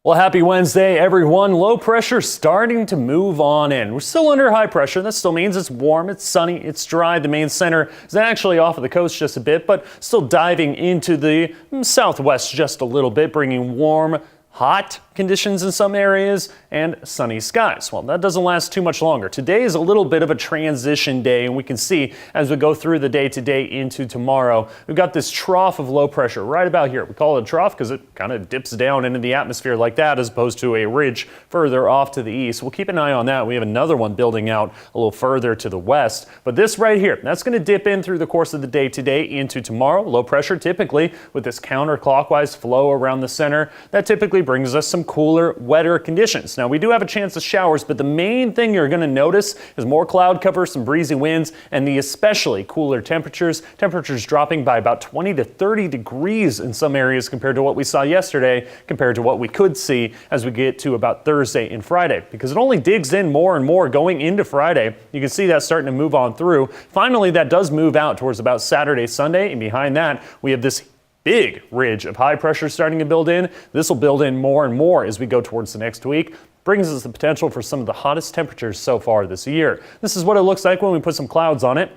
Well, happy Wednesday, everyone. Low pressure starting to move on in. We're still under high pressure. That still means it's warm, it's sunny, it's dry. The main center is actually off of the coast just a bit, but still diving into the southwest just a little bit, bringing warm, hot conditions in some areas and sunny skies. Well, that doesn't last too much longer. Today is a little bit of a transition day, and we can see as we go through the day today into tomorrow, we've got this trough of low pressure right about here. We call it a trough because it kind of dips down into the atmosphere like that as opposed to a ridge further off to the east. We'll keep an eye on that. We have another one building out a little further to the west, but this right here, that's going to dip in through the course of the day today into tomorrow. Low pressure typically with this counterclockwise flow around the center, that typically brings us some cooler, wetter conditions. Now we do have a chance of showers, but the main thing you're going to notice is more cloud cover, some breezy winds, and the especially cooler temperatures. Temperatures dropping by about 20 to 30 degrees in some areas compared to what we saw yesterday, compared to what we could see as we get to about Thursday and Friday, because it only digs in more and more going into Friday. You can see that starting to move on through. Finally, that does move out towards about Saturday, Sunday, and behind that we have this big ridge of high pressure starting to build in. This will build in more and more as we go towards the next week. Brings us the potential for some of the hottest temperatures so far this year. This is what it looks like when we put some clouds on it.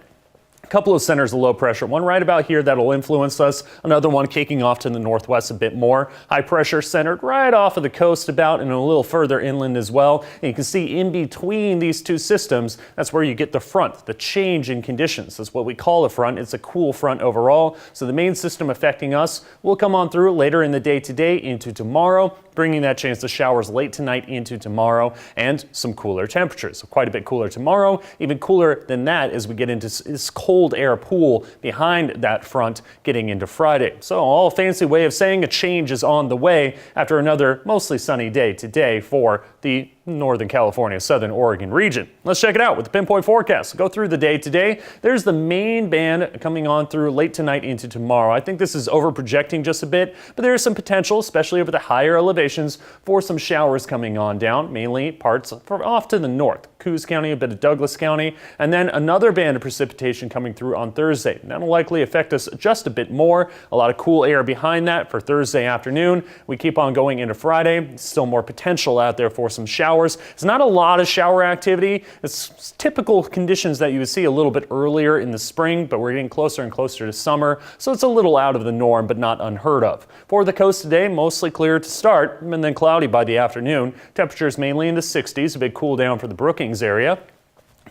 A couple of centers of low pressure, one right about here that'll influence us, another one kicking off to the northwest a bit more. High pressure centered right off of the coast about and a little further inland as well. And you can see in between these two systems, that's where you get the front, the change in conditions. That's what we call a front. It's a cool front overall. So the main system affecting us will come on through later in the day today into tomorrow, bringing that chance of showers late tonight into tomorrow and some cooler temperatures. So quite a bit cooler tomorrow, even cooler than that as we get into this cold air pool behind that front getting into Friday. So all fancy way of saying a change is on the way after another mostly sunny day today for the Northern California, Southern Oregon region. Let's check it out with the pinpoint forecast. Go through the day today. There's the main band coming on through late tonight into tomorrow. I think this is over projecting just a bit, but there is some potential, especially over the higher elevations, for some showers coming on down, mainly parts off to the north. Coos County, a bit of Douglas County, and then another band of precipitation coming through on Thursday. That'll likely affect us just a bit more. A lot of cool air behind that for Thursday afternoon. We keep on going into Friday. Still more potential out there for some showers. It's not a lot of shower activity. It's typical conditions that you would see a little bit earlier in the spring, but we're getting closer and closer to summer, so it's a little out of the norm, but not unheard of. For the coast today, mostly clear to start, and then cloudy by the afternoon. Temperatures mainly in the 60s, a big cool down for the Brookings area.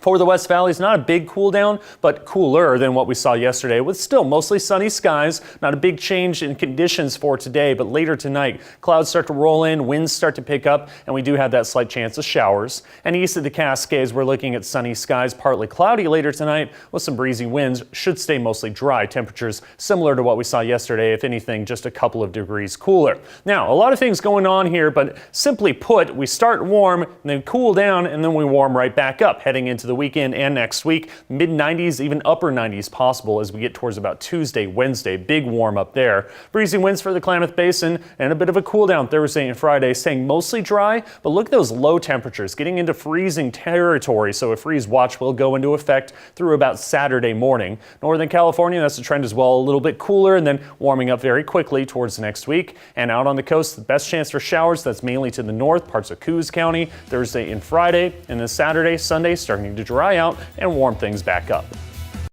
For the West Valley, it's not a big cool down, but cooler than what we saw yesterday, with still mostly sunny skies. Not a big change in conditions for today, but later tonight, clouds start to roll in, winds start to pick up, and we do have that slight chance of showers. And east of the Cascades, we're looking at sunny skies, partly cloudy later tonight, with some breezy winds. Should stay mostly dry. Temperatures similar to what we saw yesterday, if anything, just a couple of degrees cooler. Now, a lot of things going on here, but simply put, we start warm, and then cool down, and then we warm right back up, heading into the weekend and next week. Mid-90s, even upper 90s possible as we get towards about Tuesday, Wednesday. Big warm up there. Breezy winds for the Klamath Basin and a bit of a cool down Thursday and Friday, staying mostly dry, but look at those low temperatures getting into freezing territory, so a freeze watch will go into effect through about Saturday morning. Northern California, that's the trend as well, a little bit cooler and then warming up very quickly towards the next week. And out on the coast, the best chance for showers, that's mainly to the north, parts of Coos County, Thursday and Friday, and then Saturday, Sunday starting to dry out and warm things back up.